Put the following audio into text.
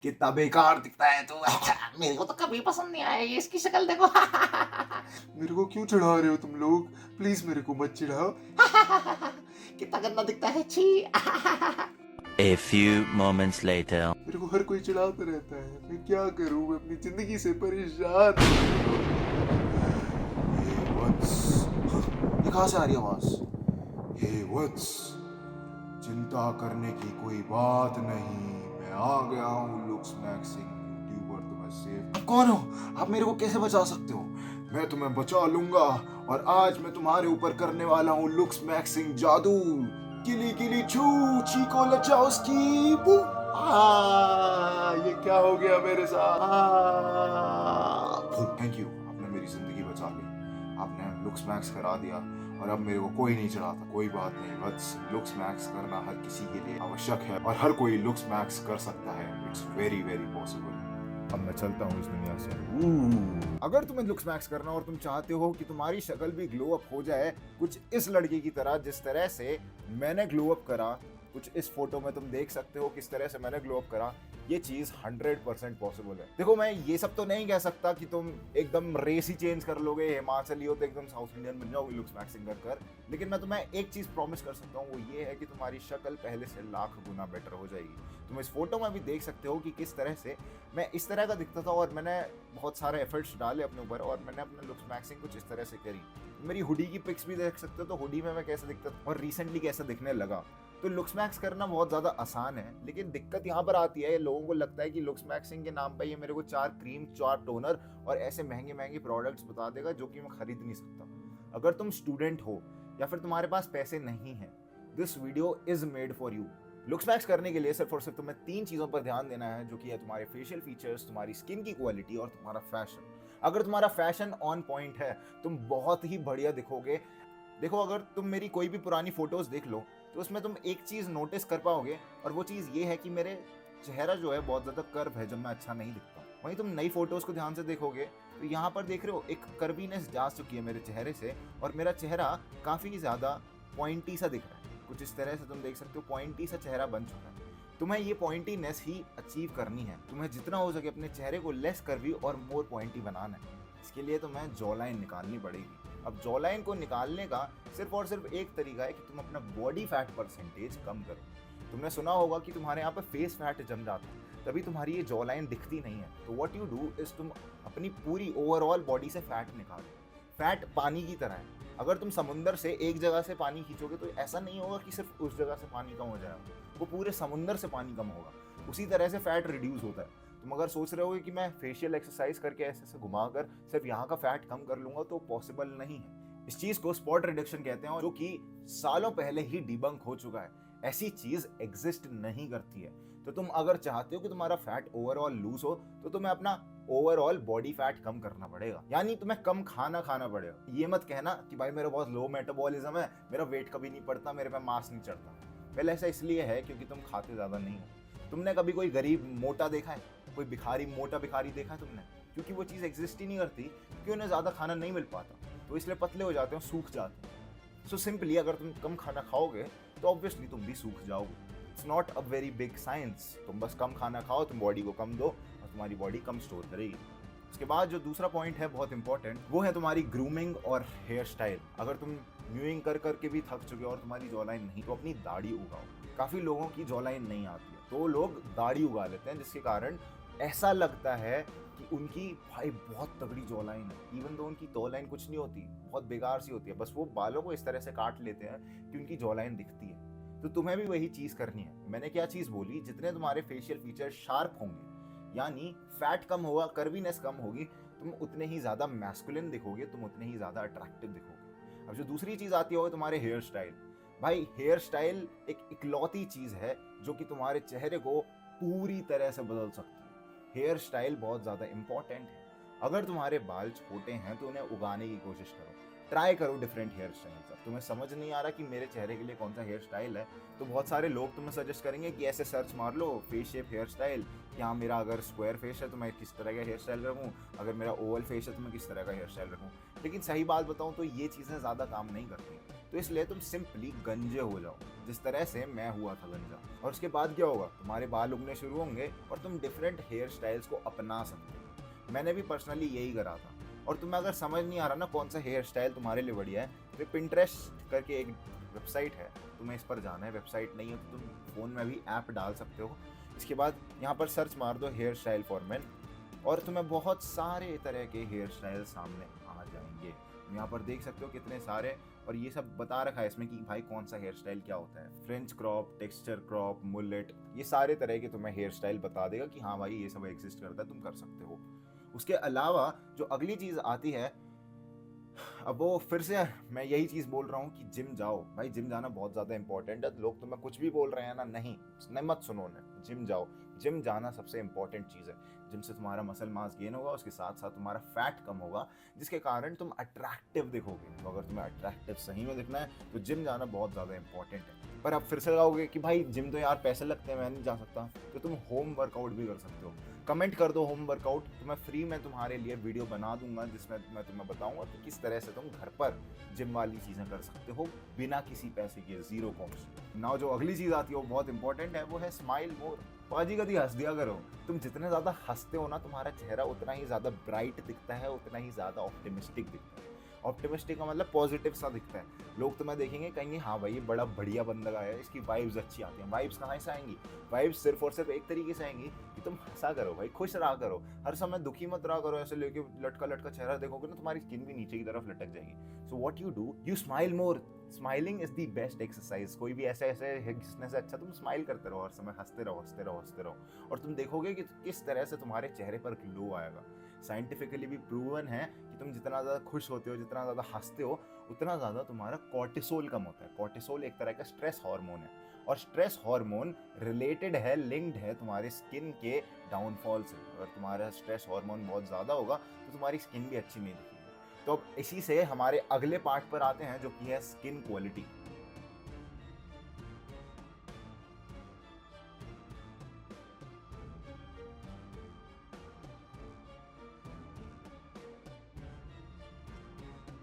कितना बेकार दिखता है तू। मेरे को तो कभी पसंद नहीं आया ये, इसकी शक्ल देखो। मेरे को क्यों चिढ़ा रहे हो तुम लोग? प्लीज मेरे को मत चिढ़ाओ। कितना गंदा दिखता है, छी। A few moments later. मेरे को हर कोई चिढ़ाता रहता है, मैं क्या करूं? मैं अपनी जिंदगी से परेशान हूं। वत्स, ये कहाँ से आ रही है आवाज? हे वत्स, चिंता करने की कोई बात नहीं, मैं आ गया हूँ लुक्स मैक्सिंग यूट्यूबर, तुम्हें सेव। आप कौन हो? आप मेरे को कैसे बचा सकते हो? मैं तुम्हें बचा लूंगा और आज मैं तुम्हारे ऊपर करने वाला हूँ लुक्स मैक्सिंग जादू। किली किली छू, चीको लचाओस्की बू। ये क्या हो गया मेरे साथ? थैंक यू, आपने मेरी जिंदगी बचा ली, आपने लुक्स मैक्स करा दिया और अब मेरे को कोई नहीं चढ़ाता। कोई बात नहीं बस, लुक्स मैक्स करना हर किसी के लिए आवश्यक है और हर कोई लुक्स मैक्स कर सकता है। It's very very possible. अब मैं चलता हूँ इस दुनिया से। अगर तुम्हें लुक्स मैक्स करना और तुम चाहते हो कि तुम्हारी शक्ल भी ग्लो अप हो जाए कुछ इस लड़के की तरह जिस तरह से मैंने ग्लो अप करा, कुछ इस फोटो में तुम देख सकते हो किस तरह से मैंने ग्लो अप करा, ये चीज 100% पॉसिबल है। देखो मैं ये सब तो नहीं कह सकता कि तुम एकदम रेस ही चेंज कर लोगे, हिमाचली हो तो एकदम साउथ इंडियन बन जाओगे लुक्स मैक्सिंग कर, लेकिन मैं तुम्हें एक चीज प्रॉमिस कर सकता हूँ, वो ये है कि तुम्हारी शक्ल पहले से लाख गुना बेटर हो जाएगी। तुम इस फोटो में भी देख सकते हो कि किस तरह से मैं इस तरह का दिखता था और मैंने बहुत सारे एफर्ट्स डाले अपने ऊपर और मैंने अपने लुक्स मैक्सिंग कुछ इस तरह से करी। मेरी हुडी की पिक्स भी देख सकते हो, तो हुडी में मैं कैसे दिखता था और रिसेंटली कैसा दिखने लगा। तो लुक्स मैक्स करना बहुत ज़्यादा आसान है, लेकिन दिक्कत यहाँ पर आती है, लोगों को लगता है कि लुक्स मैक्सिंग के नाम पे ये मेरे को 4 क्रीम, 4 टोनर और ऐसे महंगे महंगे प्रोडक्ट्स बता देगा जो कि मैं खरीद नहीं सकता। अगर तुम स्टूडेंट हो या फिर तुम्हारे पास पैसे नहीं हैं, this video is made for you. Looks max करने के लिए सिर्फ और सिर्फ तुम्हें 3 चीज़ों पर ध्यान देना है, जो कि है तुम्हारे फेशियल फीचर्स, तुम्हारी स्किन की क्वालिटी और तुम्हारा फैशन। अगर तुम्हारा फैशन ऑन पॉइंट है, तुम बहुत ही बढ़िया दिखोगे। देखो अगर तुम मेरी कोई भी पुरानी फोटोज देख लो तो उसमें तुम एक चीज़ नोटिस कर पाओगे और वो चीज़ ये है कि मेरे चेहरा जो है बहुत ज़्यादा कर्व है, जब मैं अच्छा नहीं दिखता। वहीं तुम नई फोटोज़ को ध्यान से देखोगे तो यहाँ पर देख रहे हो एक कर्वीनेस जा चुकी है मेरे चेहरे से और मेरा चेहरा काफ़ी ज़्यादा पॉइंटी सा दिख रहा है। कुछ इस तरह से तुम देख सकते हो पॉइंटी सा चेहरा बन चुका है। तुम्हें ये पॉइंटीनेस ही अचीव करनी है, तुम्हें जितना हो सके अपने चेहरे को लेस कर्वी और मोर पॉइंटी बनाना है। इसके लिए तुम्हें जॉ लाइन निकालनी पड़ेगी। अब जॉ लाइन को निकालने का सिर्फ और सिर्फ एक तरीका है कि तुम अपना बॉडी फैट परसेंटेज कम करो। तुमने सुना होगा कि तुम्हारे यहाँ पे फेस फैट जम जाता है, तभी तुम्हारी ये जॉ लाइन दिखती नहीं है। तो व्हाट यू डू इज तुम अपनी पूरी ओवरऑल बॉडी से फैट निकालो। फैट पानी की तरह है, अगर तुम समुंदर से एक जगह से पानी खींचोगे तो ऐसा नहीं होगा कि सिर्फ उस जगह से पानी कम हो जाएगा, वो पूरे समुंदर से पानी कम होगा। उसी तरह से फैट रिड्यूस होता है। तुम अगर सोच रहे हो कि मैं फेशियल एक्सरसाइज करके ऐसे ऐसे घुमाकर सिर्फ यहाँ का फैट कम कर लूंगा, तो पॉसिबल नहीं है। इस चीज को स्पॉट रिडक्शन कहते हैं, जो कि सालों पहले ही डिबंक हो चुका है। ऐसी चीज एग्जिस्ट नहीं करती है। तो तुम अगर चाहते हो कि तुम्हारा फैट ओवरऑल लूज हो, तो तुम्हें अपना ओवरऑल बॉडी फैट कम करना पड़ेगा, यानी तुम्हें कम खाना खाना पड़ेगा। ये मत कहना कि भाई मेरा बहुत लो मेटाबॉलिज्म है, मेरा वेट कभी नहीं बढ़ता, मेरे पे मास नहीं चढ़ता। पहले ऐसा इसलिए है क्योंकि तुम खाते ज्यादा नहीं हो। तुमने कभी कोई गरीब मोटा देखा है? कोई भिखारी मोटा भिखारी देखा है तुमने? क्योंकि वो चीज़ एग्जिस्ट ही नहीं करती, क्योंकि उन्हें ज़्यादा खाना नहीं मिल पाता, तो इसलिए पतले हो जाते हैं, सूख जाते हैं। सो सिंपली अगर तुम कम खाना खाओगे तो ऑब्वियसली तुम भी सूख जाओगे। It's not a very big science. तुम बस कम खाना खाओ, तुम बॉडी को कम दो और तुम्हारी बॉडी कम स्टोर करेगी। उसके बाद जो दूसरा पॉइंट है बहुत इंपॉर्टेंट, वो है तुम्हारी ग्रूमिंग और हेयर स्टाइल। अगर तुम म्यूइंग कर करके भी थक चुके हो और तुम्हारी जॉ लाइन नहीं, तो अपनी दाढ़ी उगाओ। काफ़ी लोगों की जॉ लाइन नहीं आती है, तो लोग दाढ़ी उगा लेते हैं, जिसके कारण ऐसा लगता है कि उनकी भाई बहुत तगड़ी जॉ लाइन है, इवन तो उनकी जॉ लाइन कुछ नहीं होती, बहुत बेकार सी होती है। बस वो बालों को इस तरह से काट लेते हैं कि उनकी जॉ लाइन दिखती है। तो तुम्हें भी वही चीज़ करनी है। मैंने क्या चीज़ बोली, जितने तुम्हारे फेशियल फीचर शार्प होंगे, यानी फैट कम होगा, कर्वीनेस कम होगी, तुम उतने ही ज़्यादा मैस्कुलिन दिखोगे, तुम उतने ही ज़्यादा अट्रैक्टिव दिखोगे। अब जो दूसरी चीज़ आती है वो तुम्हारे हेयर स्टाइल। भाई हेयर स्टाइल एक इकलौती चीज़ है जो कि तुम्हारे चेहरे को पूरी तरह से बदल सकती है। हेयर स्टाइल बहुत ज़्यादा इंपॉर्टेंट है। अगर तुम्हारे बाल छोटे हैं तो उन्हें उगाने की कोशिश करो, ट्राई करो डिफरेंट हेयर स्टाइल्स। अब तुम्हें समझ नहीं आ रहा कि मेरे चेहरे के लिए कौन सा हेयर स्टाइल है, तो बहुत सारे लोग तुम्हें सजेस्ट करेंगे कि ऐसे सर्च मार लो फेस शेप हेयर स्टाइल, कि हाँ मेरा अगर स्क्वायर फेस है तो मैं किस तरह का हेयर स्टाइल रखूँ, अगर मेरा ओवल फेस है तो मैं किस तरह का हेयर स्टाइल रखूँ। लेकिन सही बात बताऊँ तो ये चीज़ें ज़्यादा काम नहीं करती। तो इसलिए तुम सिंपली गंजे हो जाओ, जिस तरह से मैं हुआ था गंजा। और उसके बाद क्या होगा, तुम्हारे बाल उगने शुरू होंगे और तुम डिफरेंट हेयर स्टाइल्स को अपना सकते हो। मैंने भी पर्सनली यही करा था। और तुम्हें अगर समझ नहीं आ रहा ना कौन सा हेयर स्टाइल तुम्हारे लिए बढ़िया है, तो पिंटरेस्ट करके एक वेबसाइट है, तुम्हें इस पर जाना है। वेबसाइट नहीं है तो तुम फ़ोन में भी ऐप डाल सकते हो। इसके बाद यहाँ पर सर्च मार दो हेयर स्टाइल फॉर मेन, और तुम्हें बहुत सारे तरह के हेयर स्टाइल सामने आ जाएंगे। तुम यहाँ पर देख सकते हो कितने सारे, और ये सब बता रखा है इसमें कि भाई कौन सा हेयर स्टाइल क्या होता है। French crop, texture crop, mullet, ये सारे तरह के तुम्हें हेयर स्टाइल बता देगा कि हाँ भाई ये सब एग्जिस्ट करता है, तुम कर सकते हो। उसके अलावा जो अगली चीज़ आती है, अब वो फिर से मैं यही चीज़ बोल रहा हूँ कि जिम जाओ भाई। जिम जाना बहुत ज़्यादा इंपॉर्टेंट है। लोग तुम्हें कुछ भी बोल रहे हैं ना, नहीं मत सुनो उन्हें, जिम जाओ। जिम जाना सबसे इंपॉर्टेंट चीज़ है। जिम से तुम्हारा मसल मास गेन होगा, उसके साथ साथ तुम्हारा फैट कम होगा, जिसके कारण तुम अट्रैक्टिव दिखोगे। तो अगर तुम्हें अट्रैक्टिव सही में दिखना है तो जिम जाना बहुत ज़्यादा इंपॉर्टेंट है। पर आप फिर से कहोगे कि भाई जिम तो यार पैसे लगते हैं, मैं नहीं जा सकता। तो तुम होम वर्कआउट भी कर सकते हो। कमेंट कर दो होम वर्कआउट, तो मैं फ्री में तुम्हारे लिए वीडियो बना दूंगा जिसमें मैं तुम्हें बताऊंगा कि किस तरह से तुम घर पर जिम वाली चीज़ें कर सकते हो बिना किसी पैसे के, जीरो कॉस्ट। नाउ जो अगली चीज़ आती है वो बहुत इंपॉर्टेंट है, वो है स्माइल मोर। बाजी कभी हंस दिया करो। तुम जितने ज़्यादा हंसते हो ना, तुम्हारा चेहरा उतना ही ज़्यादा ब्राइट दिखता है, उतना ही ज़्यादा ऑप्टिमिस्टिक दिखता है। ऑप्टिमिस्टिक का मतलब पॉजिटिव सा दिखता है। लोग तुम्हें देखेंगे, कहेंगे हाँ भाई ये बड़ा बढ़िया बंदा है, इसकी वाइब्स अच्छी आती हैं। वाइब्स कहाँ से आएंगी? वाइब्स सिर्फ और सिर्फ एक तरीके से आएंगी कि तुम हंसा करो भाई, खुश रहा करो, हर समय दुखी मत रहा करो। ऐसे लेके लटका लटका चेहरा देखोगे ना, तुम्हारी स्किन भी नीचे की तरफ लटक जाएगी। So what you do, you smile more. Smiling is the best exercise. कोई भी ऐसे घिसने से अच्छा तुम स्माइल करते रहो, हर समय हंसते रहो, हंसते रहो, हंसते रहो, और तुम देखोगे कि किस तरह से तुम्हारे चेहरे पर ग्लो आएगा। साइंटिफिकली भी प्रूवन है कि तुम जितना ज़्यादा खुश होते हो, जितना ज़्यादा हंसते हो, उतना ज़्यादा तुम्हारा कॉर्टिसोल कम होता है। कॉर्टिसोल एक तरह का स्ट्रेस हार्मोन है, और स्ट्रेस हार्मोन रिलेटेड है, लिंक्ड है तुम्हारे स्किन के डाउनफॉल से। अगर तुम्हारा स्ट्रेस हार्मोन बहुत ज़्यादा होगा तो तुम्हारी स्किन भी अच्छी नहीं दिखेगी। तो अब इसी से हमारे अगले पार्ट पर आते हैं, जो कि है स्किन क्वालिटी।